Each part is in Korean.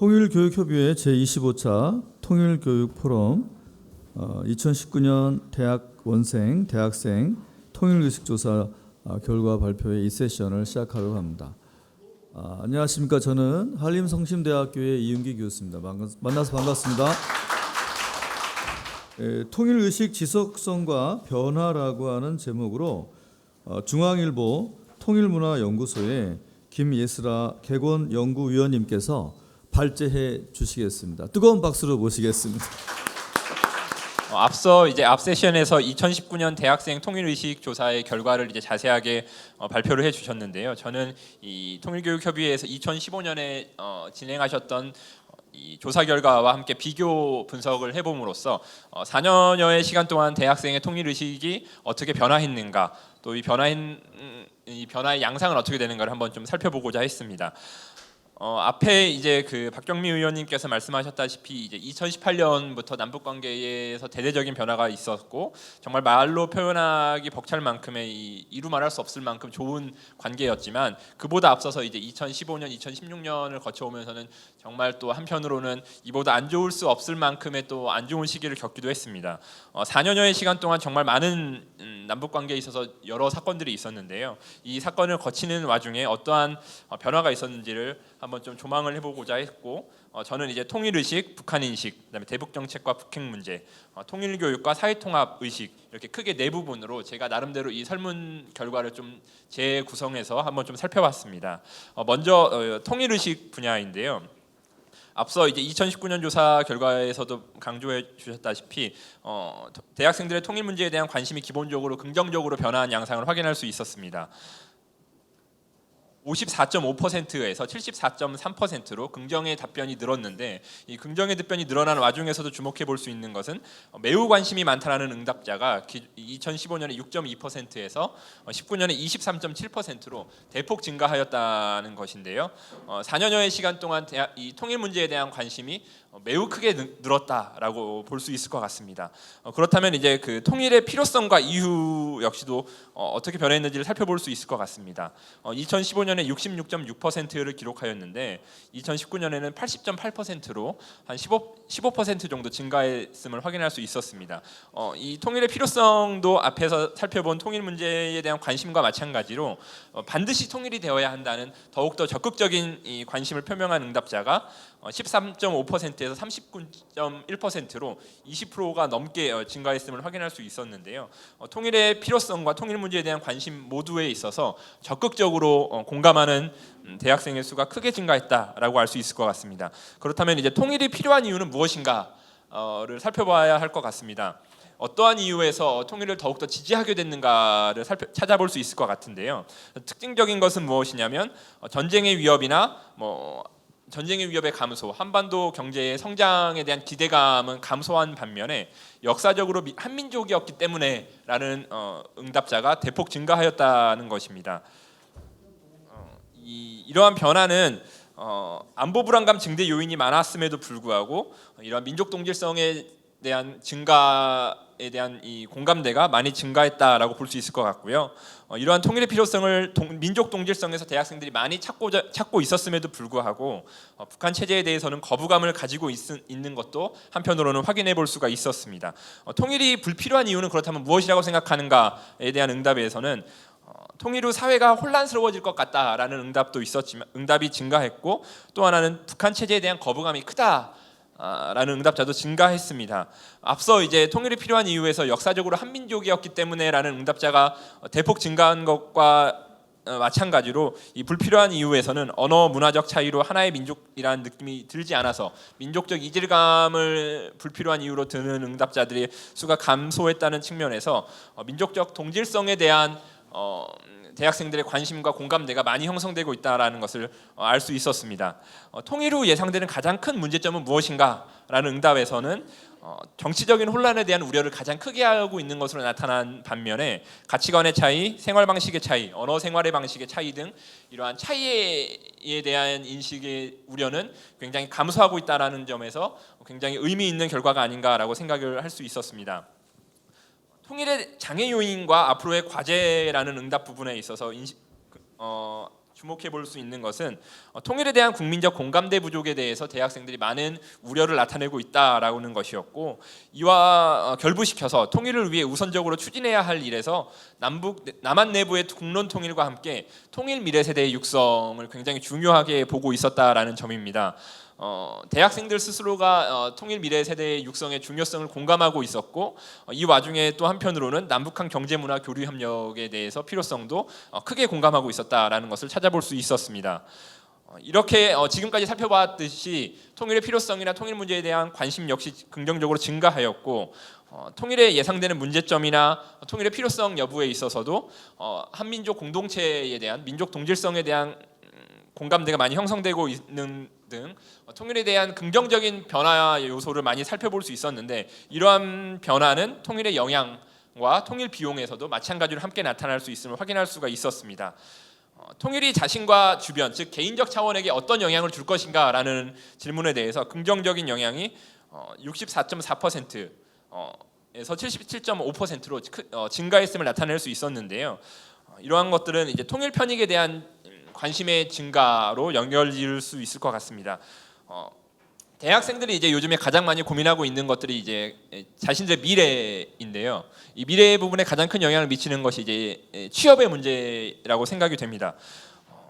통일교육협의회 제25차 통일교육포럼 2019년 대학원생, 대학생 통일의식조사 결과 발표의 이 세션을 시작하려고 합니다. 안녕하십니까. 저는 한림성심대학교의 이윤기 교수입니다. 만나서 반갑습니다. 통일의식 지속성과 변화라고 하는 제목으로 중앙일보 통일문화연구소의 김예슬아 객원연구위원님께서 발제해 주시겠습니다. 뜨거운 박수로 모시겠습니다. 앞서 앞 세션에서 2019년 대학생 통일의식 조사의 결과를 자세하게 발표를 해주셨는데요. 저는 이 통일교육협의회에서 2015년에 진행하셨던 이 조사 결과와 함께 비교 분석을 해봄으로써 4년여의 시간 동안 대학생의 통일의식이 어떻게 변화했는가, 또 이 변화의 양상은 어떻게 되는가를 한번 좀 살펴보고자 했습니다. 앞에 그 박경미 의원님께서 말씀하셨다시피 2018년부터 남북 관계에서 대대적인 변화가 있었고 정말 말로 표현하기 벅찰 만큼의 이루 말할 수 없을 만큼 좋은 관계였지만 그보다 앞서서 2015년, 2016년을 거쳐오면서는 정말 또 한편으로는 이보다 안 좋을 수 없을 만큼의 또 안 좋은 시기를 겪기도 했습니다. 4년여의 시간 동안 정말 많은 남북 관계에 있어서 여러 사건들이 있었는데요. 이 사건을 거치는 와중에 어떠한 변화가 있었는지를 한번 좀 조망을 해보고자 했고, 저는 통일의식, 북한인식, 그다음에 대북정책과 북핵 문제, 통일교육과 사회통합의식 이렇게 크게 네 부분으로 제가 나름대로 이 설문 결과를 좀 재구성해서 한번 좀 살펴봤습니다. 먼저 통일의식 분야인데요. 앞서 2019년 조사 결과에서도 강조해 주셨다시피 대학생들의 통일 문제에 대한 관심이 기본적으로 긍정적으로 변화한 양상을 확인할 수 있었습니다. 54.5%에서 74.3%로 긍정의 답변이 늘었는데 이 긍정의 답변이 늘어난 와중에서도 주목해 볼 수 있는 것은 매우 관심이 많다라는 응답자가 2015년에 6.2%에서 19년에 23.7%로 대폭 증가하였다는 것인데요. 4년여의 시간 동안 이 통일 문제에 대한 관심이 매우 크게 늘었다라고 볼 수 있을 것 같습니다. 그렇다면 그 통일의 필요성과 이유 역시도 어떻게 변했는지를 살펴볼 수 있을 것 같습니다. 2015년에 66.6%를 기록하였는데 2019년에는 80.8%로 한 15% 정도 증가했음을 확인할 수 있었습니다. 이 통일의 필요성도 앞에서 살펴본 통일 문제에 대한 관심과 마찬가지로 반드시 통일이 되어야 한다는 더욱더 적극적인 이 관심을 표명한 응답자가 13.5%에서 39.1%로 20%가 넘게 증가했음을 확인할 수 있었는데요. 통일의 필요성과 통일 문제에 대한 관심 모두에 있어서 적극적으로 공감하는 대학생의 수가 크게 증가했다라고 알 수 있을 것 같습니다. 그렇다면 통일이 필요한 이유는 무엇인가를 살펴봐야 할 것 같습니다. 어떠한 이유에서 통일을 더욱더 지지하게 됐는가를 찾아볼 수 있을 것 같은데요. 특징적인 것은 무엇이냐면 전쟁의 위협이나 전쟁의 위협의 감소, 한반도 경제의 성장에 대한 기대감은 감소한 반면에 역사적으로 한민족이었기 때문에라는 응답자가 대폭 증가하였다는 것입니다. 이러한 변화는 안보 불안감 증대 요인이 많았음에도 불구하고 이러한 민족 동질성에 대한 증가에 대한 이 공감대가 많이 증가했다라고 볼 수 있을 것 같고요. 이러한 통일의 필요성을 민족 동질성에서 대학생들이 많이 찾고 있었음에도 불구하고 북한 체제에 대해서는 거부감을 가지고 있는 것도 한편으로는 확인해 볼 수가 있었습니다. 통일이 불필요한 이유는 그렇다면 무엇이라고 생각하는가에 대한 응답에서는 통일 후 사회가 혼란스러워질 것 같다라는 응답도 있었지만 응답이 증가했고, 또 하나는 북한 체제에 대한 거부감이 크다라는 응답자도 증가했습니다. 앞서 통일이 필요한 이유에서 역사적으로 한민족이었기 때문에라는 응답자가 대폭 증가한 것과 마찬가지로 이 불필요한 이유에서는 언어 문화적 차이로 하나의 민족이라는 느낌이 들지 않아서 민족적 이질감을 불필요한 이유로 드는 응답자들의 수가 감소했다는 측면에서 민족적 동질성에 대한 대학생들의 관심과 공감대가 많이 형성되고 있다는 것을 알 수 있었습니다. 통일 후 예상되는 가장 큰 문제점은 무엇인가라는 응답에서는 정치적인 혼란에 대한 우려를 가장 크게 하고 있는 것으로 나타난 반면에 가치관의 차이, 생활 방식의 차이, 언어 생활의 방식의 차이 등 이러한 차이에 대한 인식의 우려는 굉장히 감소하고 있다는 점에서 굉장히 의미 있는 결과가 아닌가라고 생각을 할 수 있었습니다. 통일의 장애 요인과 앞으로의 과제라는 응답 부분에 있어서 주목해 볼 수 있는 것은 통일에 대한 국민적 공감대 부족에 대해서 대학생들이 많은 우려를 나타내고 있다라는 것이었고, 이와 결부시켜서 통일을 위해 우선적으로 추진해야 할 일에서 남한 내부의 국론 통일과 함께 통일 미래 세대의 육성을 굉장히 중요하게 보고 있었다라는 점입니다. 대학생들 스스로가 통일 미래 세대의 육성의 중요성을 공감하고 있었고, 이 와중에 또 한편으로는 남북한 경제문화 교류 협력에 대해서 필요성도 크게 공감하고 있었다라는 것을 찾아볼 수 있었습니다. 이렇게 지금까지 살펴봤듯이 통일의 필요성이나 통일 문제에 대한 관심 역시 긍정적으로 증가하였고, 통일에 예상되는 문제점이나 통일의 필요성 여부에 있어서도 한민족 공동체에 대한 민족 동질성에 대한 공감대가 많이 형성되고 있는 등 통일에 대한 긍정적인 변화 요소를 많이 살펴볼 수 있었는데, 이러한 변화는 통일의 영향과 통일 비용에서도 마찬가지로 함께 나타날 수 있음을 확인할 수가 있었습니다. 통일이 자신과 주변, 즉 개인적 차원에게 어떤 영향을 줄 것인가라는 질문에 대해서 긍정적인 영향이 64.4%에서 77.5%로 증가했음을 나타낼 수 있었는데요. 이러한 것들은 이제 통일 편익에 대한 관심의 증가로 연결지을 수 있을 것 같습니다. 대학생들이 이제 요즘에 가장 많이 고민하고 있는 것들이 이제 자신들의 미래인데요. 이 미래 부분에 가장 큰 영향을 미치는 것이 이제 취업의 문제라고 생각이 됩니다.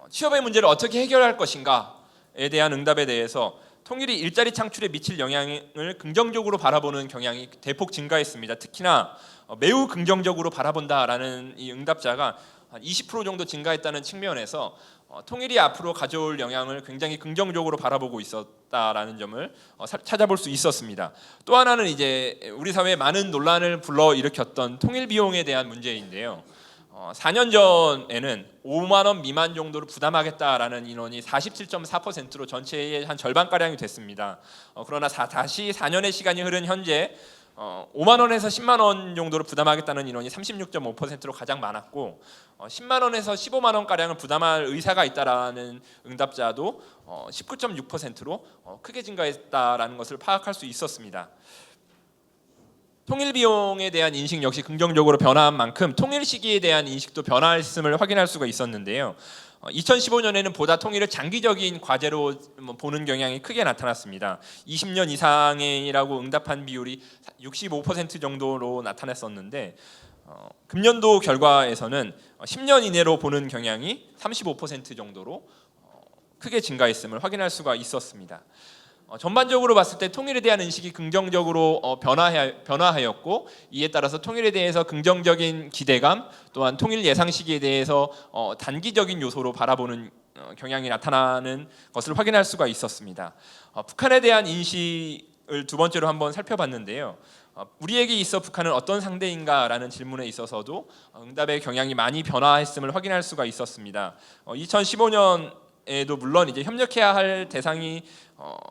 취업의 문제를 어떻게 해결할 것인가에 대한 응답에 대해서 통일이 일자리 창출에 미칠 영향을 긍정적으로 바라보는 경향이 대폭 증가했습니다. 특히나 매우 긍정적으로 바라본다라는 이 응답자가 한 20% 정도 증가했다는 측면에서 통일이 앞으로 가져올 영향을 굉장히 긍정적으로 바라보고 있었다라는 점을 찾아볼 수 있었습니다. 또 하나는 이제 우리 사회에 많은 논란을 불러일으켰던 통일 비용에 대한 문제인데요. 4년 전에는 5만 원 미만 정도를 부담하겠다라는 인원이 47.4%로 전체의 한 절반가량이 됐습니다. 그러나 다시 4년의 시간이 흐른 현재 5만 원에서 10만 원 정도를 부담하겠다는 인원이 36.5%로 가장 많았고, 10만 원에서 15만 원 가량을 부담할 의사가 있다라는 응답자도 19.6%로 크게 증가했다라는 것을 파악할 수 있었습니다. 통일 비용에 대한 인식 역시 긍정적으로 변화한 만큼 통일 시기에 대한 인식도 변화했음을 확인할 수가 있었는데요. 2015년에는 보다 통일을 장기적인 과제로 보는 경향이 크게 나타났습니다. 20년 이상이라고 응답한 비율이 65% 정도로 나타났었는데, 금년도 결과에서는 10년 이내로 보는 경향이 35% 정도로 크게 증가했음을 확인할 수가 있었습니다. 전반적으로 봤을 때 통일에 대한 인식이 긍정적으로 변화하였고, 이에 따라서 통일에 대해서 긍정적인 기대감, 또한 통일 예상 시기에 대해서 단기적인 요소로 바라보는 경향이 나타나는 것을 확인할 수가 있었습니다. 북한에 대한 인식을 두 번째로 한번 살펴봤는데요. 우리에게 있어 북한은 어떤 상대인가라는 질문에 있어서도 응답의 경향이 많이 변화했음을 확인할 수가 있었습니다. 2015년에도 물론 이제 협력해야 할 대상이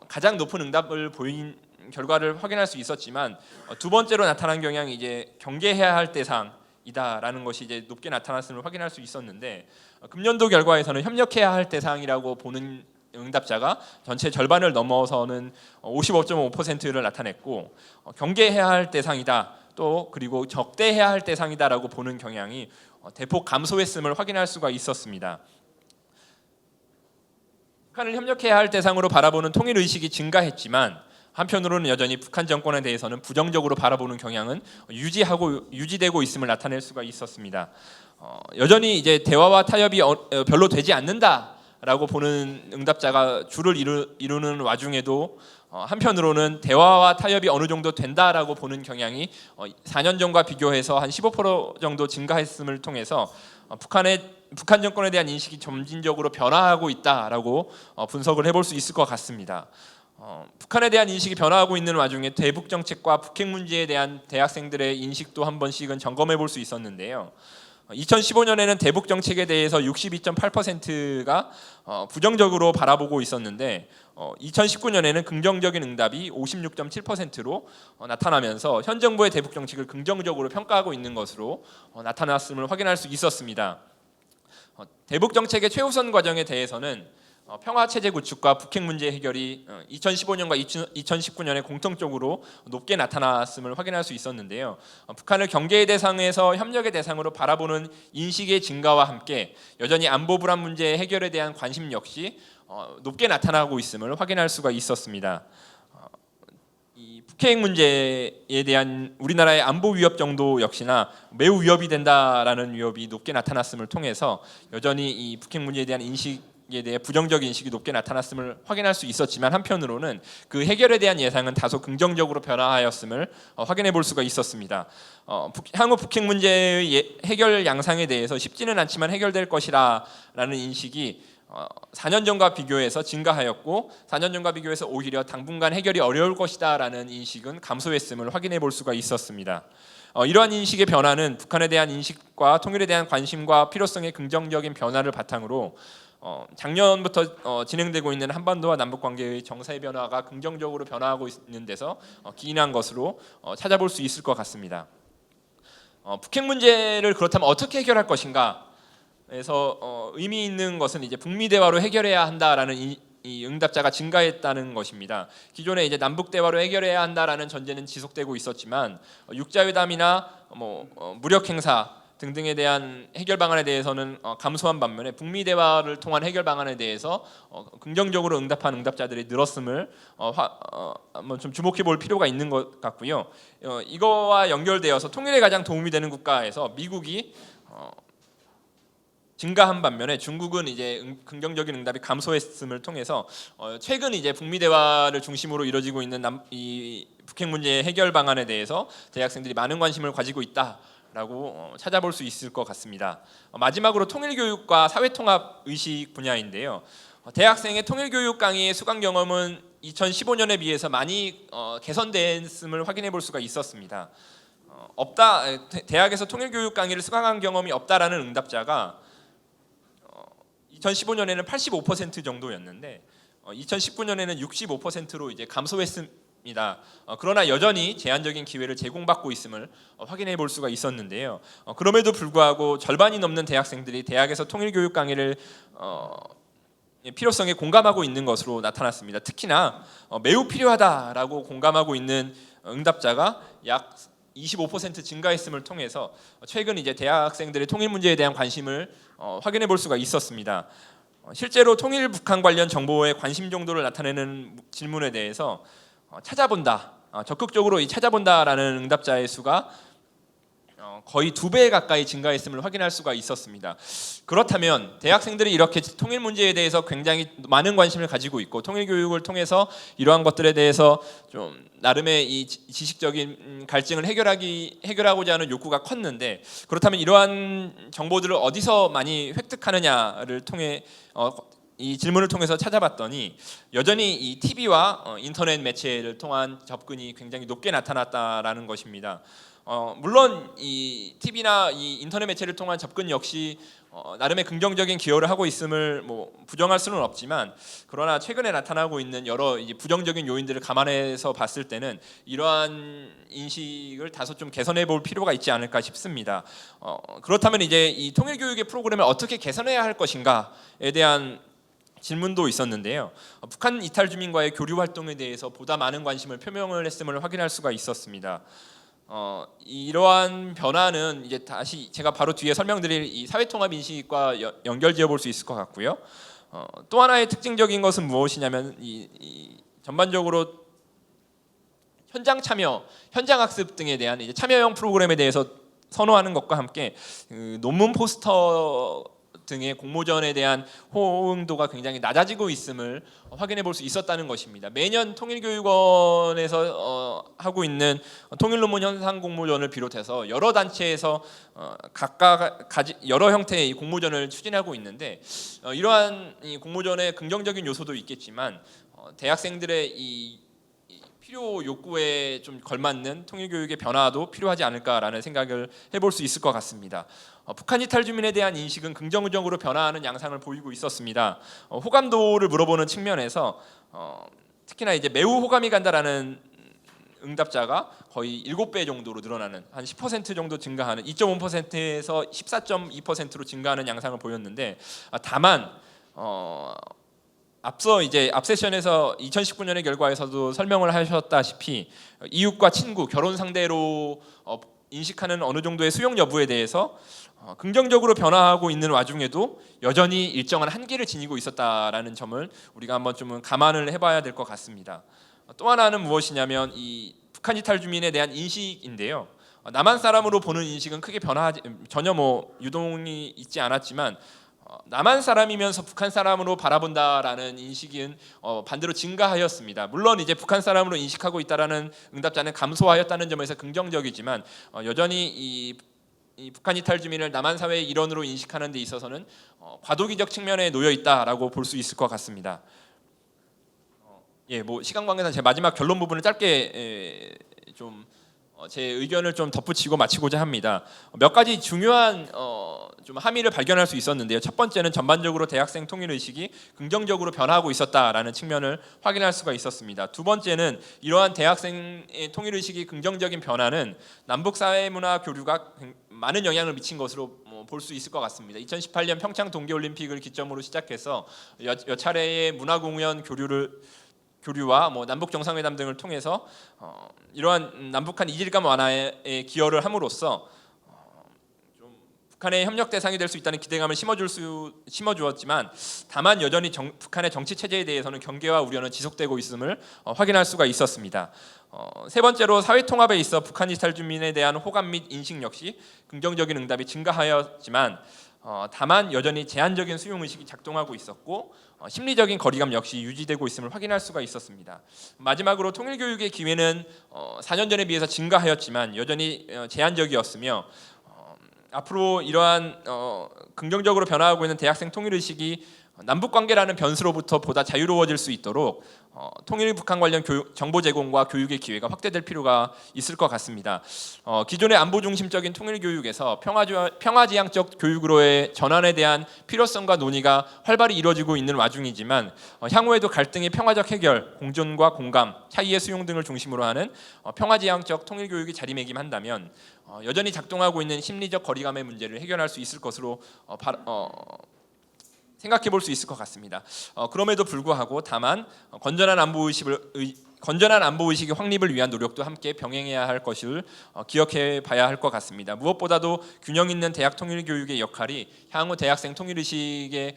가장 높은 응답을 보인 결과를 확인할 수 있었지만, 두 번째로 나타난 경향이 이제 경계해야 할 대상이다라는 것이 이제 높게 나타났음을 확인할 수 있었는데, 금년도 결과에서는 협력해야 할 대상이라고 보는 응답자가 전체 절반을 넘어서는 55.5%를 나타냈고, 경계해야 할 대상이다, 또 그리고 적대해야 할 대상이다라고 보는 경향이 대폭 감소했음을 확인할 수가 있었습니다. 북한을 협력해야 할 대상으로 바라보는 통일 의식이 증가했지만, 한편으로는 여전히 북한 정권에 대해서는 부정적으로 바라보는 경향은 유지되고 있음을 나타낼 수가 있었습니다. 여전히 이제 대화와 타협이 별로 되지 않는다라고 보는 응답자가 주를 이루는 와중에도, 한편으로는 대화와 타협이 어느 정도 된다라고 보는 경향이 4년 전과 비교해서 한 15% 정도 증가했음을 통해서 북한 정권에 대한 인식이 점진적으로 변화하고 있다라고 분석을 해볼 수 있을 것 같습니다. 북한에 대한 인식이 변화하고 있는 와중에 대북 정책과 북핵 문제에 대한 대학생들의 인식도 한 번씩은 점검해 볼 수 있었는데요. 2015년에는 대북 정책에 대해서 62.8%가 부정적으로 바라보고 있었는데, 2019년에는 긍정적인 응답이 56.7%로 나타나면서 현 정부의 대북 정책을 긍정적으로 평가하고 있는 것으로 나타났음을 확인할 수 있었습니다. 대북 정책의 최우선 과정에 대해서는 평화 체제 구축과 북핵 문제 해결이 2015년과 2019년에 공통적으로 높게 나타났음을 확인할 수 있었는데요. 북한을 경계의 대상에서 협력의 대상으로 바라보는 인식의 증가와 함께 여전히 안보 불안 문제 해결에 대한 관심 역시 높게 나타나고 있음을 확인할 수가 있었습니다. 이 북핵 문제에 대한 우리나라의 안보 위협 정도 역시나 매우 위협이 된다라는 위협이 높게 나타났음을 통해서 여전히 이 북핵 문제에 대한 인식에 대해 부정적 인식이 높게 나타났음을 확인할 수 있었지만, 한편으로는 그 해결에 대한 예상은 다소 긍정적으로 변화하였음을 확인해 볼 수가 있었습니다. 향후 북핵 문제의 해결 양상에 대해서 쉽지는 않지만 해결될 것이라는 인식이 4년 전과 비교해서 증가하였고, 4년 전과 비교해서 오히려 당분간 해결이 어려울 것이다라는 인식은 감소했음을 확인해 볼 수가 있었습니다. 이러한 인식의 변화는 북한에 대한 인식과 통일에 대한 관심과 필요성의 긍정적인 변화를 바탕으로 작년부터 진행되고 있는 한반도와 남북 관계의 정세의 변화가 긍정적으로 변화하고 있는 데서 기인한 것으로 찾아볼 수 있을 것 같습니다. 북핵 문제를 그렇다면 어떻게 해결할 것인가? 그래서 의미 있는 것은 이제 북미 대화로 해결해야 한다라는 이 응답자가 증가했다는 것입니다. 기존에 이제 남북 대화로 해결해야 한다라는 전제는 지속되고 있었지만, 육자회담이나 무력 행사 등등에 대한 해결 방안에 대해서는 감소한 반면에 북미 대화를 통한 해결 방안에 대해서 긍정적으로 응답한 응답자들이 늘었음을 한번 좀 주목해 볼 필요가 있는 것 같고요. 이거와 연결되어서 통일에 가장 도움이 되는 국가에서 미국이 증가한 반면에 중국은 이제 긍정적인 응답이 감소했음을 통해서 최근 이제 북미 대화를 중심으로 이루어지고 있는 이 북핵 문제 해결 방안에 대해서 대학생들이 많은 관심을 가지고 있다라고 찾아볼 수 있을 것 같습니다. 마지막으로 통일교육과 사회통합 의식 분야인데요. 대학생의 통일교육 강의의 수강 경험은 2015년에 비해서 많이 개선됐음을 확인해 볼 수가 있었습니다. 대학에서 통일교육 강의를 수강한 경험이 없다라는 응답자가 2015년에는 85% 정도였는데 2019년에는 65%로 이제 감소했습니다. 그러나 여전히 제한적인 기회를 제공받고 있음을 확인해 볼 수가 있었는데요. 그럼에도 불구하고 절반이 넘는 대학생들이 대학에서 통일교육 강의를 필요성에 공감하고 있는 것으로 나타났습니다. 특히나 매우 필요하다라고 공감하고 있는 응답자가 약 25% 증가했음을 통해서 최근 이제 대학생들의 통일 문제에 대한 관심을 확인해 볼 수가 있었습니다. 실제로 통일 북한 관련 정보에 관심 정도를 나타내는 질문에 대해서 찾아본다, 적극적으로 이 찾아본다라는 응답자의 수가 거의 2배 가까이 증가했음을 확인할 수가 있었습니다. 그렇다면 대학생들이 이렇게 통일 문제에 대해서 굉장히 많은 관심을 가지고 있고 통일 교육을 통해서 이러한 것들에 대해서 좀 나름의 이 지식적인 갈증을 해결하고자 하는 욕구가 컸는데, 그렇다면 이러한 정보들을 어디서 많이 획득하느냐를 통해 이 질문을 통해서 찾아봤더니 여전히 이 TV와 인터넷 매체를 통한 접근이 굉장히 높게 나타났다라는 것입니다. 물론 이 TV나 이 인터넷 매체를 통한 접근 역시 나름의 긍정적인 기여를 하고 있음을 부정할 수는 없지만, 그러나 최근에 나타나고 있는 여러 이제 부정적인 요인들을 감안해서 봤을 때는 이러한 인식을 다소 좀 개선해 볼 필요가 있지 않을까 싶습니다. 그렇다면 이제 이 통일교육의 프로그램을 어떻게 개선해야 할 것인가에 대한 질문도 있었는데요. 북한 이탈 주민과의 교류 활동에 대해서 보다 많은 관심을 표명을 했음을 확인할 수가 있었습니다. 이러한 변화는 이제 다시 제가 바로 뒤에 설명드릴 이 사회통합 인식과 연결지어 볼 수 있을 것 같고요. 또 하나의 특징적인 것은 무엇이냐면 이 전반적으로 현장 참여, 현장 학습 등에 대한 이제 참여형 프로그램에 대해서 선호하는 것과 함께 논문 포스터 등의 공모전에 대한 호응도가 굉장히 낮아지고 있음을 확인해 볼 수 있었다는 것입니다. 매년 통일교육원에서 하고 있는 통일논문 현상 공모전을 비롯해서 여러 단체에서 각각 여러 형태의 이 공모전을 추진하고 있는데, 이러한 이 공모전의 긍정적인 요소도 있겠지만 대학생들의 이 필요 욕구에 좀 걸맞는 통일교육의 변화도 필요하지 않을까라는 생각을 해볼 수 있을 것 같습니다. 북한 이탈 주민에 대한 인식은 긍정적으로 변화하는 양상을 보이고 있었습니다. 호감도를 물어보는 측면에서 특히나 이제 매우 호감이 간다라는 응답자가 거의 7배 정도로 늘어나는, 한 10% 정도 증가하는, 2.5%에서 14.2%로 증가하는 양상을 보였는데, 다만 앞서 이제 앞 세션에서 2019년의 결과에서도 설명을 하셨다시피 이웃과 친구, 결혼 상대로 인식하는 어느 정도의 수용 여부에 대해서 긍정적으로 변화하고 있는 와중에도 여전히 일정한 한계를 지니고 있었다라는 점을 우리가 한번 좀 감안을 해봐야 될 것 같습니다. 또 하나는 무엇이냐면 이 북한 이탈 주민에 대한 인식인데요. 남한 사람으로 보는 인식은 크게 변화하지 전혀 유동이 있지 않았지만 남한 사람이면서 북한 사람으로 바라본다라는 인식은 반대로 증가하였습니다. 물론 이제 북한 사람으로 인식하고 있다라는 응답자는 감소하였다는 점에서 긍정적이지만 여전히 이 북한 이탈 주민을 남한 사회의 일원으로 인식하는 데 있어서는 과도기적 측면에 놓여 있다라고 볼 수 있을 것 같습니다. 시간 관계상 제 마지막 결론 부분을 짧게 좀 제 의견을 좀 덧붙이고 마치고자 합니다. 몇 가지 중요한 좀 함의를 발견할 수 있었는데요. 첫 번째는 전반적으로 대학생 통일 의식이 긍정적으로 변화하고 있었다라는 측면을 확인할 수가 있었습니다. 두 번째는 이러한 대학생의 통일 의식이 긍정적인 변화는 남북 사회 문화 교류가 많은 영향을 미친 것으로 볼 수 있을 것 같습니다. 2018년 평창 동계올림픽을 기점으로 시작해서 여 차례의 문화 공연 교류와 남북 정상회담 등을 통해서 이러한 남북한 이질감 완화에 기여를 함으로써 좀 북한의 협력 대상이 될 수 있다는 기대감을 심어주었지만 다만 여전히 북한의 정치 체제에 대해서는 경계와 우려는 지속되고 있음을 확인할 수가 있었습니다. 세 번째로 사회 통합에 있어 북한 이탈 주민에 대한 호감 및 인식 역시 긍정적인 응답이 증가하였지만 다만 여전히 제한적인 수용 의식이 작동하고 있었고 심리적인 거리감 역시 유지되고 있음을 확인할 수가 있었습니다. 마지막으로 통일 교육의 기회는 4년 전에 비해서 증가하였지만 여전히 제한적이었으며 앞으로 이러한 긍정적으로 변화하고 있는 대학생 통일 의식이 남북 관계라는 변수로부터 보다 자유로워질 수 있도록 통일 북한 관련 정보 제공과 교육의 기회가 확대될 필요가 있을 것 같습니다. 기존의 안보 중심적인 통일 교육에서 평화지향적 교육으로의 전환에 대한 필요성과 논의가 활발히 이루어지고 있는 와중이지만 향후에도 갈등의 평화적 해결, 공존과 공감, 차이의 수용 등을 중심으로 하는 평화지향적 통일 교육이 자리매김한다면 여전히 작동하고 있는 심리적 거리감의 문제를 해결할 수 있을 것으로 생각해 볼 수 있을 것 같습니다. 그럼에도 불구하고 다만 건전한 안보 의식의 확립을 위한 노력도 함께 병행해야 할 것을 기억해 봐야 할 것 같습니다. 무엇보다도 균형 있는 대학 통일 교육의 역할이 향후 대학생 통일 의식의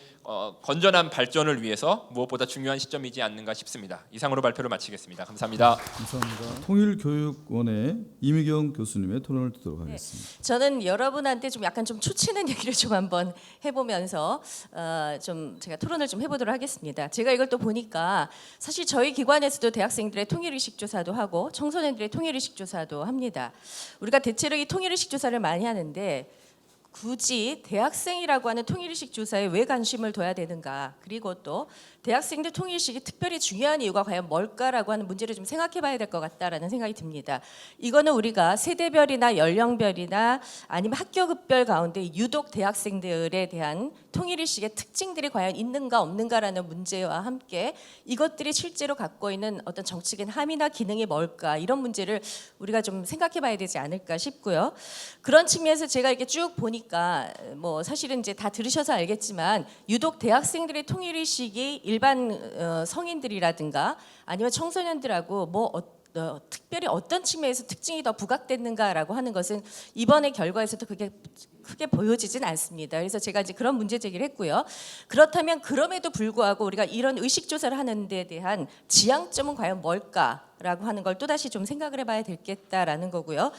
건전한 발전을 위해서 무엇보다 중요한 시점이지 않는가 싶습니다. 이상으로 발표를 마치겠습니다. 감사합니다. 감사합니다. 통일교육원의 이미경 교수님의 토론을 듣도록 하겠습니다. 저는 여러분한테 좀 약간 좀 초치는 얘기를 좀 한번 해보면서 좀 제가 토론을 좀 해보도록 하겠습니다. 제가 이걸 또 보니까 사실 저희 기관에서도 대학생들의 통일의식 조사도 하고 청소년들의 통일의식 조사도 합니다. 우리가 대체로 이 통일의식 조사를 많이 하는데 굳이 대학생이라고 하는 통일의식 조사에 왜 관심을 둬야 되는가, 그리고 또 대학생들 통일의식이 특별히 중요한 이유가 과연 뭘까라고 하는 문제를 좀 생각해 봐야 될 것 같다라는 생각이 듭니다. 이거는 우리가 세대별이나 연령별이나 아니면 학교급별 가운데 유독 대학생들에 대한 통일의식의 특징들이 과연 있는가 없는가라는 문제와 함께 이것들이 실제로 갖고 있는 어떤 정치적인 함의나 기능이 뭘까, 이런 문제를 우리가 좀 생각해 봐야 되지 않을까 싶고요. 그런 측면에서 제가 이렇게 쭉 보니까 사실은 이제 다 들으셔서 알겠지만 유독 대학생들의 통일의식이 일반 성인들이라든가 아니면 청소년들하고 특별히 어떤 측면에서 특징이 더 부각됐는가라고 하는 것은 이번의 결과에서도 그게 크게 보여지진 않습니다. 그래서 제가 이제 그런 문제 제기를 했고요. 그렇다면 그럼에도 불구하고 우리가 이런 의식 조사를 하는 데 대한 지향점은 과연 뭘까라고 하는 걸 또다시 좀 생각을 해봐야 되겠다라는 거고요.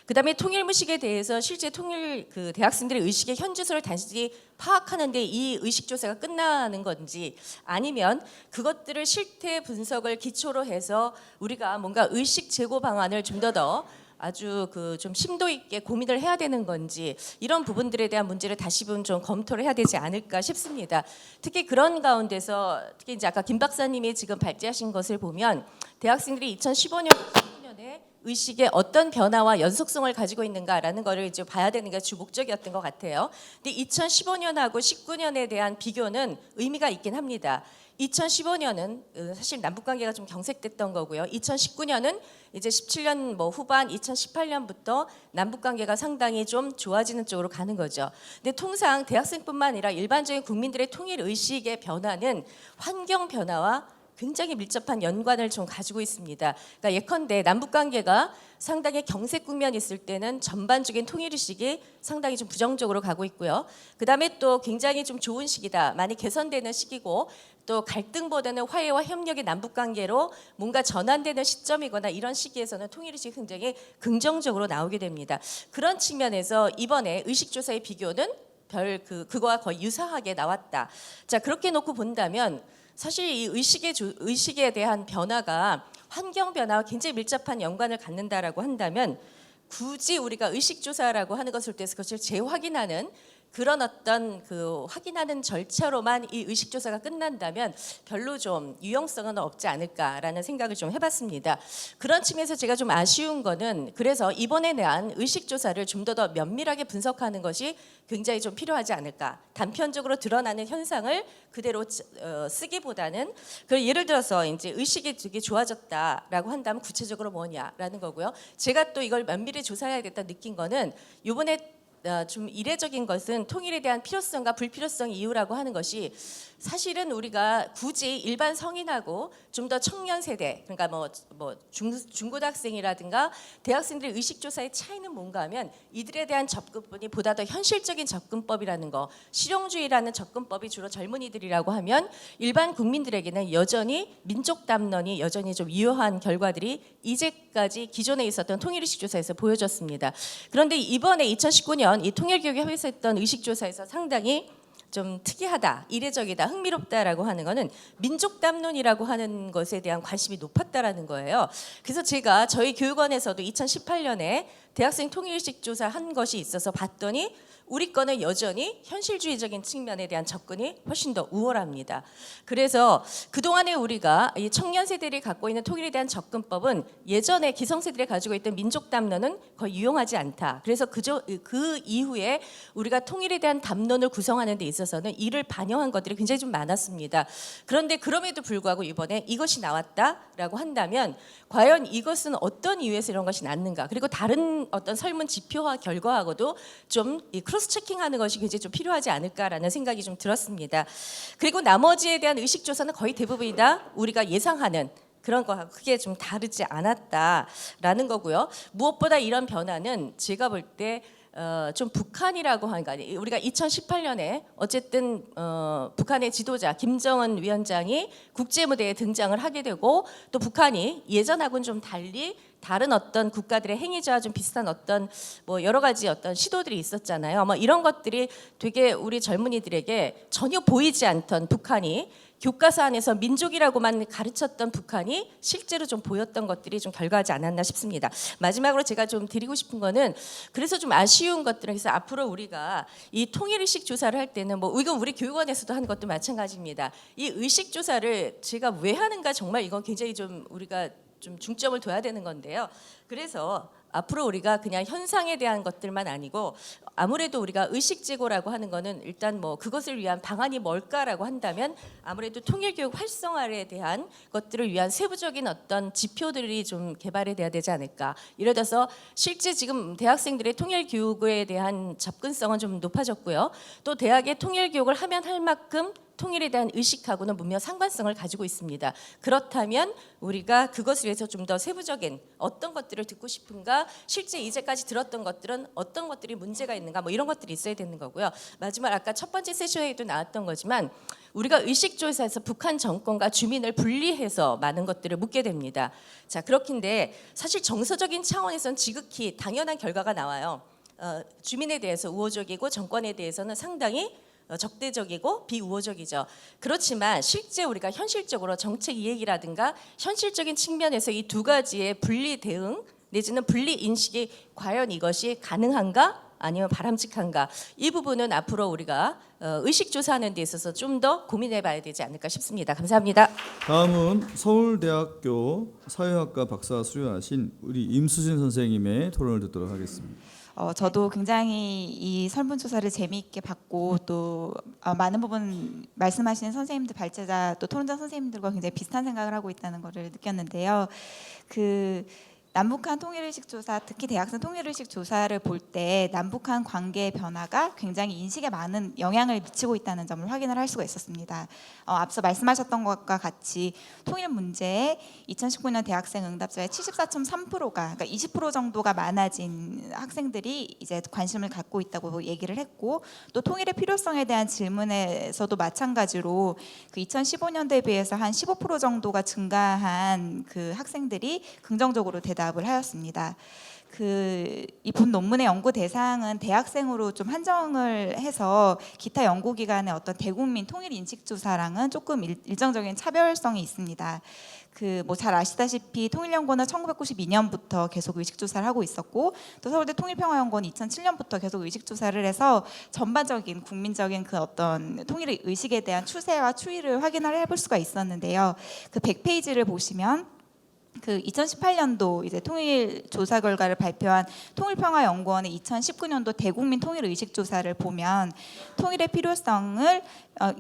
그다음에 통일무식에 대해서 실제 대학생들의 의식의 현주소를 단순히 파악하는데 이 의식 조사가 끝나는 건지, 아니면 그것들을 실태 분석을 기초로 해서 우리가 뭔가 의식 제고 방안을 좀 더 아주 좀 심도 있게 고민을 해야 되는 건지, 이런 부분들에 대한 문제를 다시 좀 검토를 해야 되지 않을까 싶습니다. 특히 그런 가운데서 특히 이제 아까 김 박사님이 지금 발제하신 것을 보면 대학생들이 2015년에 의식의 어떤 변화와 연속성을 가지고 있는가라는 거를 이제 봐야 되는 게 주 목적이었던 것 같아요. 근데 2015년하고 19년에 대한 비교는 의미가 있긴 합니다. 2015년은 사실 남북 관계가 좀 경색됐던 거고요. 2019년은 이제 17년 뭐 후반 2018년부터 남북 관계가 상당히 좀 좋아지는 쪽으로 가는 거죠. 근데 통상 대학생뿐만 아니라 일반적인 국민들의 통일 의식의 변화는 환경 변화와 굉장히 밀접한 연관을 좀 가지고 있습니다. 그러니까 예컨대 남북 관계가 상당히 경색 국면이 있을 때는 전반적인 통일 의식이 상당히 좀 부정적으로 가고 있고요. 그다음에 또 굉장히 좀 좋은 시기다, 많이 개선되는 시기고 또 갈등보다는 화해와 협력의 남북 관계로 뭔가 전환되는 시점이거나 이런 시기에서는 통일 의식이 굉장히 긍정적으로 나오게 됩니다. 그런 측면에서 이번에 의식조사의 비교는 그거와 거의 유사하게 나왔다. 자, 그렇게 놓고 본다면 사실 이 의식에 대한 변화가 환경 변화와 굉장히 밀접한 연관을 갖는다라고 한다면 굳이 우리가 의식조사라고 하는 것을 통해서 그것을 재확인하는 그런 어떤 그 확인하는 절차로만 이 의식조사가 끝난다면 별로 좀 유용성은 없지 않을까라는 생각을 좀 해봤습니다. 그런 측면에서 제가 좀 아쉬운 거는 그래서 이번에 대한 의식조사를 좀 더 면밀하게 분석하는 것이 굉장히 좀 필요하지 않을까. 단편적으로 드러나는 현상을 그대로 쓰기보다는 예를 들어서 이제 의식이 되게 좋아졌다라고 한다면 구체적으로 뭐냐라는 거고요. 제가 또 이걸 면밀히 조사해야겠다 느낀 거는 이번에 좀 이례적인 것은 통일에 대한 필요성과 불필요성 이유라고 하는 것이 사실은 우리가 굳이 일반 성인하고 좀 더 청년 세대, 그러니까 뭐 중고등학생이라든가 대학생들의 의식조사의 차이는 뭔가 하면 이들에 대한 접근법이 보다 더 현실적인 접근법이라는 거, 실용주의라는 접근법이 주로 젊은이들이라고 하면 일반 국민들에게는 여전히 민족 담론이 여전히 좀 유효한 결과들이 이제까지 기존에 있었던 통일의식조사에서 보여졌습니다. 그런데 이번에 2019년 이 통일교육이 협의했던 의식조사에서 상당히 좀 특이하다, 이례적이다, 흥미롭다라고 하는 거는 민족 담론이라고 하는 것에 대한 관심이 높았다라는 거예요. 그래서 제가 저희 교육원에서도 2018년에 대학생 통일의식 조사한 것이 있어서 봤더니 우리 거는 여전히 현실주의적인 측면에 대한 접근이 훨씬 더 우월합니다. 그래서 그동안에 우리가 이 청년 세대들이 갖고 있는 통일에 대한 접근법은 예전에 기성세대들이 가지고 있던 민족 담론은 거의 유용하지 않다. 그래서 그 이후에 우리가 통일에 대한 담론을 구성하는 데 있어서는 이를 반영한 것들이 굉장히 좀 많았습니다. 그런데 그럼에도 불구하고 이번에 이것이 나왔다라고 한다면 과연 이것은 어떤 이유에서 이런 것이 났는가? 그리고 다른 어떤 설문 지표와 결과하고도 좀 크로스 체킹하는 것이 굉장히 좀 필요하지 않을까라는 생각이 좀 들었습니다. 그리고 나머지에 대한 의식 조사는 거의 대부분이 다 우리가 예상하는 그런 거하고 크게 좀 다르지 않았다라는 거고요. 무엇보다 이런 변화는 제가 볼 때 좀 북한이라고 하는 거 아니에요. 우리가 2018년에 어쨌든 북한의 지도자 김정은 위원장이 국제 무대에 등장을 하게 되고 또 북한이 예전하고는 좀 달리 다른 어떤 국가들의 행위자와 좀 비슷한 어떤 뭐 여러 가지 어떤 시도들이 있었잖아요. 뭐 이런 것들이 되게 우리 젊은이들에게 전혀 보이지 않던 북한이 교과서 안에서 민족이라고만 가르쳤던 북한이 실제로 좀 보였던 것들이 좀 결과하지 않았나 싶습니다. 마지막으로 제가 좀 드리고 싶은 거는 그래서 좀 아쉬운 것들은 그래서 앞으로 우리가 이 통일의식 조사를 할 때는 뭐 이건 우리 교육원에서도 하는 것도 마찬가지입니다. 이 의식 조사를 제가 왜 하는가 정말 이건 굉장히 좀 우리가 좀 중점을 둬야 되는 건데요. 그래서 앞으로 우리가 그냥 현상에 대한 것들만 아니고 아무래도 우리가 의식제고라고 하는 거는 일단 뭐 그것을 위한 방안이 뭘까라고 한다면 아무래도 통일교육 활성화에 대한 것들을 위한 세부적인 어떤 지표들이 좀 개발이 돼야 되지 않을까. 예를 들어서 실제 지금 대학생들의 통일교육에 대한 접근성은 좀 높아졌고요. 또 대학의 통일교육을 하면 할 만큼 통일에 대한 의식하고는 분명 상관성을 가지고 있습니다. 그렇다면 우리가 그것을 위해서 좀 더 세부적인 어떤 것들을 듣고 싶은가, 실제 이제까지 들었던 것들은 어떤 것들이 문제가 있는가, 뭐 이런 것들이 있어야 되는 거고요. 마지막 아까 첫 번째 세션에도 나왔던 거지만 우리가 의식조사에서 북한 정권과 주민을 분리해서 많은 것들을 묻게 됩니다. 자, 그렇긴데 사실 정서적인 차원에서는 지극히 당연한 결과가 나와요. 주민에 대해서 우호적이고 정권에 대해서는 상당히 적대적이고 비우호적이죠. 그렇지만 실제 우리가 현실적으로 정책 이해기라든가 현실적인 측면에서 이 두 가지의 분리 대응 내지는 분리 인식이 과연 이것이 가능한가? 아니면 바람직한가 이 부분은 앞으로 우리가 의식 조사하는 데 있어서 좀 더 고민해봐야 되지 않을까 싶습니다. 감사합니다. 다음은 서울대학교 사회학과 박사 수료하신 우리 임수진 선생님의 토론을 듣도록 하겠습니다. 저도 굉장히 이 설문조사를 재미있게 봤고 또 많은 부분 말씀하시는 선생님들 발제자 또 토론자 선생님들과 굉장히 비슷한 생각을 하고 있다는 것을 느꼈는데요. 그 남북한 통일의식 조사, 특히 대학생 통일의식 조사를 볼 때 남북한 관계의 변화가 굉장히 인식에 많은 영향을 미치고 있다는 점을 확인을 할 수가 있었습니다. 앞서 말씀하셨던 것과 같이 통일 문제에 2019년 대학생 응답자의 74.3%가 그러니까 20% 정도가 많아진 학생들이 이제 관심을 갖고 있다고 얘기를 했고 또 통일의 필요성에 대한 질문에서도 마찬가지로 그 2015년도에 비해서 한 15% 정도가 증가한 그 학생들이 긍정적으로 대답을 하였습니다. 이 본 논문의 연구 대상은 대학생으로 좀 한정을 해서 기타 연구기관의 어떤 대국민 통일 인식 조사랑은 조금 일정적인 차별성이 있습니다. 뭐 잘 아시다시피 통일연구원은 1992년부터 계속 의식조사를 하고 있었고 또 서울대 통일평화연구원은 2007년부터 계속 의식조사를 해서 전반적인 국민적인 그 어떤 통일 의식에 대한 추세와 추이를 확인을 해볼 수가 있었는데요. 그 100페이지를 보시면 그 2018년도 이제 통일 조사 결과를 발표한 통일평화연구원의 2019년도 대국민 통일 의식 조사를 보면 통일의 필요성을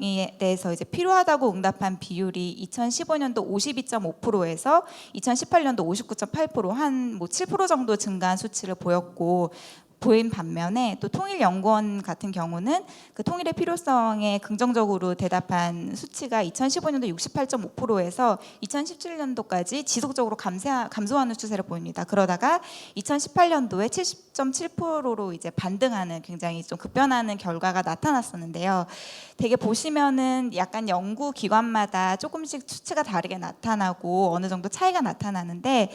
에 대해서 이제 필요하다고 응답한 비율이 2015년도 52.5%에서 2018년도 59.8% 한 뭐 7% 정도 증가한 수치를 보인 반면에 또 통일연구원 같은 경우는 그 통일의 필요성에 긍정적으로 대답한 수치가 2015년도 68.5%에서 2017년도까지 지속적으로 감소하는 추세를 보입니다. 그러다가 2018년도에 70.7%로 이제 반등하는 굉장히 좀 급변하는 결과가 나타났었는데요. 되게 보시면은 약간 연구 기관마다 조금씩 수치가 다르게 나타나고 어느 정도 차이가 나타나는데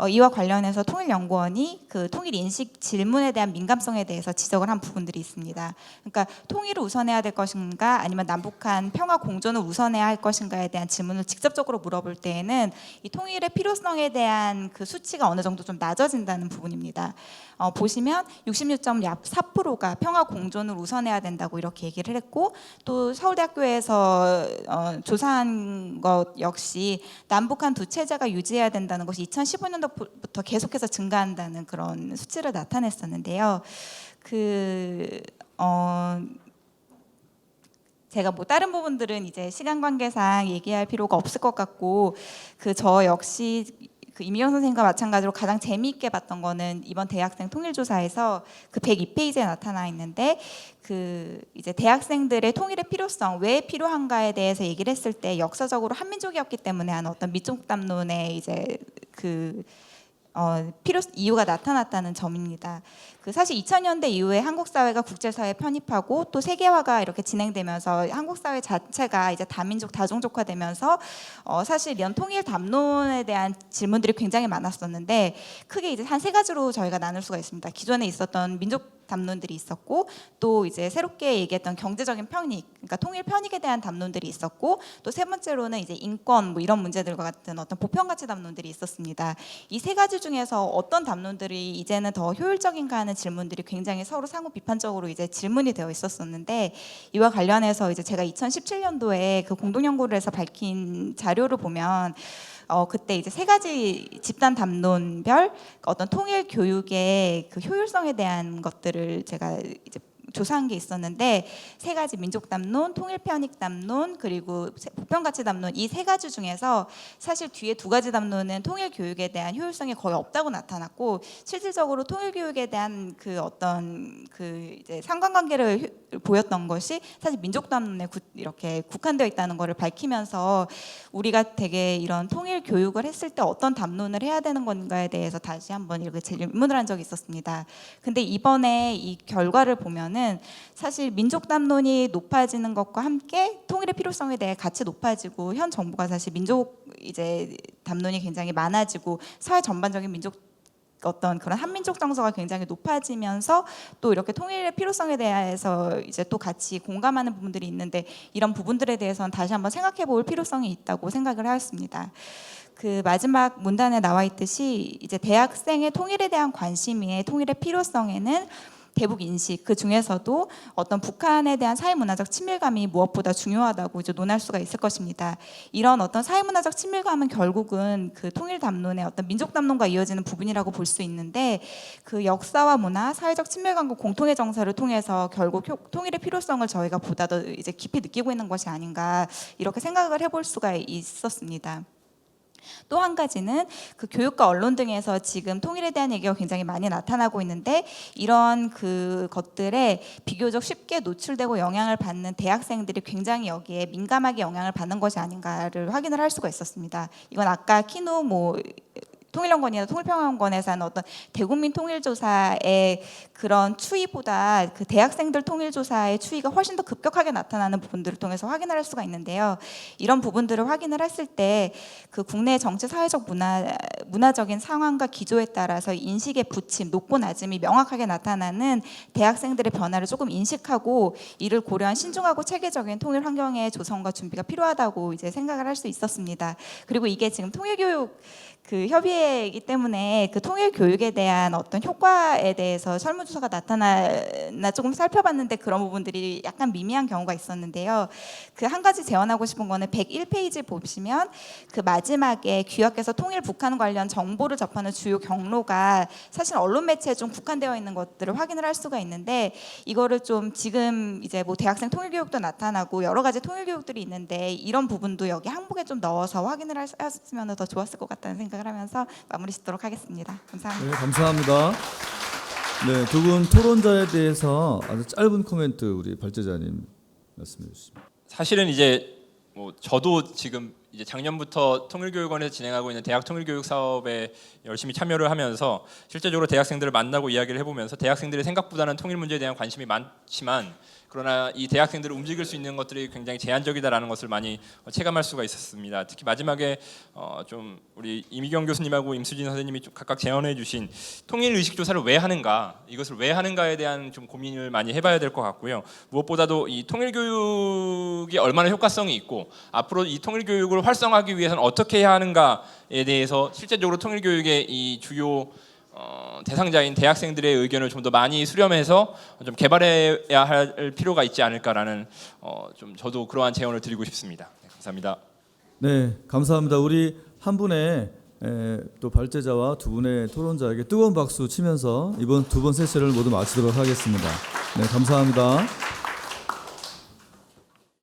이와 관련해서 통일연구원이 그 통일 인식 질문에 대한 민감성에 대해서 지적을 한 부분들이 있습니다. 그러니까 통일을 우선해야 될 것인가 아니면 남북한 평화 공존을 우선해야 할 것인가에 대한 질문을 직접적으로 물어볼 때에는 이 통일의 필요성에 대한 그 수치가 어느 정도 좀 낮아진다는 부분입니다. 보시면 66.4%가 평화 공존을 우선해야 된다고 이렇게 얘기를 했고 또 서울대학교에서 조사한 것 역시 남북한 두 체제가 유지해야 된다는 것이 2015년도부터 계속해서 증가한다는 그런 수치를 나타냈었는데요. 제가 뭐 다른 부분들은 이제 시간 관계상 얘기할 필요가 없을 것 같고 저 역시 그 이미경 선생님과 마찬가지로 가장 재미있게 봤던 거는 이번 대학생 통일조사에서 그 102페이지에 나타나 있는데 이제 대학생들의 통일의 필요성 왜 필요한가에 대해서 얘기를 했을 때 역사적으로 한민족이었기 때문에 하는 어떤 민족 담론의 이제 이유가 나타났다는 점입니다. 사실 2000년대 이후에 한국 사회가 국제사회에 편입하고 또 세계화가 이렇게 진행되면서 한국 사회 자체가 이제 다민족 다종족화되면서 사실 이런 통일 담론에 대한 질문들이 굉장히 많았었는데 크게 이제 한 세 가지로 저희가 나눌 수가 있습니다. 기존에 있었던 민족 담론들이 있었고 또 이제 새롭게 얘기했던 경제적인 편익, 그러니까 통일 편익에 대한 담론들이 있었고 또 세 번째로는 이제 인권 뭐 이런 문제들과 같은 어떤 보편 가치 담론들이 있었습니다. 이 세 가지 중에서 어떤 담론들이 이제는 더 효율적인가 하는 질문들이 굉장히 서로 상호 비판적으로 이제 질문이 되어 있었었는데 이와 관련해서 이제 제가 2017년도에 그 공동 연구를 해서 밝힌 자료를 보면 그때 이제 세 가지 집단 담론별 어떤 통일 교육의 그 효율성에 대한 것들을 제가 이제 조사한 게 있었는데 세 가지 민족 담론, 통일 편익 담론 그리고 보편 가치 담론 이 세 가지 중에서 사실 뒤에 두 가지 담론은 통일 교육에 대한 효율성이 거의 없다고 나타났고 실질적으로 통일 교육에 대한 그 어떤 그 이제 상관관계를 보였던 것이 사실 민족 담론에 이렇게 국한되어 있다는 것을 밝히면서 우리가 되게 이런 통일 교육을 했을 때 어떤 담론을 해야 되는 건가에 대해서 다시 한번 이렇게 질문을 한 적이 있었습니다. 근데 이번에 이 결과를 보면은 사실 민족 담론이 높아지는 것과 함께 통일의 필요성에 대해 같이 높아지고 현 정부가 사실 민족 이제 담론이 굉장히 많아지고 사회 전반적인 민족 어떤 그런 한민족 정서가 굉장히 높아지면서 또 이렇게 통일의 필요성에 대해서 이제 또 같이 공감하는 부분들이 있는데 이런 부분들에 대해서는 다시 한번 생각해 볼 필요성이 있다고 생각을 하였습니다. 마지막 문단에 나와 있듯이 이제 대학생의 통일에 대한 관심이 통일의 필요성에는 대북 인식, 그 중에서도 어떤 북한에 대한 사회문화적 친밀감이 무엇보다 중요하다고 이제 논할 수가 있을 것입니다. 이런 어떤 사회문화적 친밀감은 결국은 그 통일 담론의 어떤 민족 담론과 이어지는 부분이라고 볼 수 있는데, 그 역사와 문화, 사회적 친밀감과 공통의 정서를 통해서 결국 통일의 필요성을 저희가 보다 더 이제 깊이 느끼고 있는 것이 아닌가, 이렇게 생각을 해볼 수가 있었습니다. 또 한 가지는 그 교육과 언론 등에서 지금 통일에 대한 얘기가 굉장히 많이 나타나고 있는데, 이런 그 것들에 비교적 쉽게 노출되고 영향을 받는 대학생들이 굉장히 여기에 민감하게 영향을 받는 것이 아닌가를 확인을 할 수가 있었습니다. 이건 아까 키누 통일연구원이나 통일평화연구원에서 하는 어떤 대국민 통일조사의 그런 추이보다 그 대학생들 통일조사의 추이가 훨씬 더 급격하게 나타나는 부분들을 통해서 확인을 할 수가 있는데요. 이런 부분들을 확인을 했을 때 그 국내 정치 사회적 문화적인 상황과 기조에 따라서 인식의 부침, 높고 낮음이 명확하게 나타나는 대학생들의 변화를 조금 인식하고 이를 고려한 신중하고 체계적인 통일 환경의 조성과 준비가 필요하다고 이제 생각을 할 수 있었습니다. 그리고 이게 지금 통일교육 그 협의회이기 때문에 그 통일 교육에 대한 어떤 효과에 대해서 설문조사가 나타나 조금 살펴봤는데 그런 부분들이 약간 미미한 경우가 있었는데요. 그 한 가지 제언하고 싶은 거는 101페이지 보시면 그 마지막에 귀하께서 통일 북한 관련 정보를 접하는 주요 경로가 사실 언론 매체에 좀 국한되어 있는 것들을 확인을 할 수가 있는데, 이거를 좀 지금 이제 뭐 대학생 통일 교육도 나타나고 여러 가지 통일 교육들이 있는데 이런 부분도 여기 항목에 좀 넣어서 확인을 했으면 더 좋았을 것 같다는 생각을 하면서 마무리 짓도록 하겠습니다. 감사합니다. 네, 감사합니다. 네, 두 분 토론자에 대해서 아주 짧은 코멘트 우리 발제자님 말씀해 주시죠. 사실은 이제 뭐 저도 지금 이제 작년부터 통일교육원에서 진행하고 있는 대학 통일교육 사업에 열심히 참여를 하면서 실제적으로 대학생들을 만나고 이야기를 해보면서 대학생들이 생각보다는 통일 문제에 대한 관심이 많지만, 그러나 이 대학생들을 움직일 수 있는 것들이 굉장히 제한적이다라는 것을 많이 체감할 수가 있었습니다. 특히 마지막에 좀 우리 이미경 교수님하고 임수진 선생님이 좀 각각 제언해 주신 통일 의식 조사를 왜 하는가, 이것을 왜 하는가에 대한 좀 고민을 많이 해봐야 될 것 같고요. 무엇보다도 이 통일 교육이 얼마나 효과성이 있고 앞으로 이 통일 교육을 활성화하기 위해서는 어떻게 해야 하는가에 대해서 실제적으로 통일 교육의 이 주요 대상자인 대학생들의 의견을 좀 더 많이 수렴해서 좀 개발해야 할 필요가 있지 않을까라는 좀 저도 그러한 제언을 드리고 싶습니다. 네, 감사합니다. 네, 감사합니다. 우리 한 분의 또 발제자와 두 분의 토론자에게 뜨거운 박수 치면서 이번 두 번 세션을 모두 마치도록 하겠습니다. 네, 감사합니다.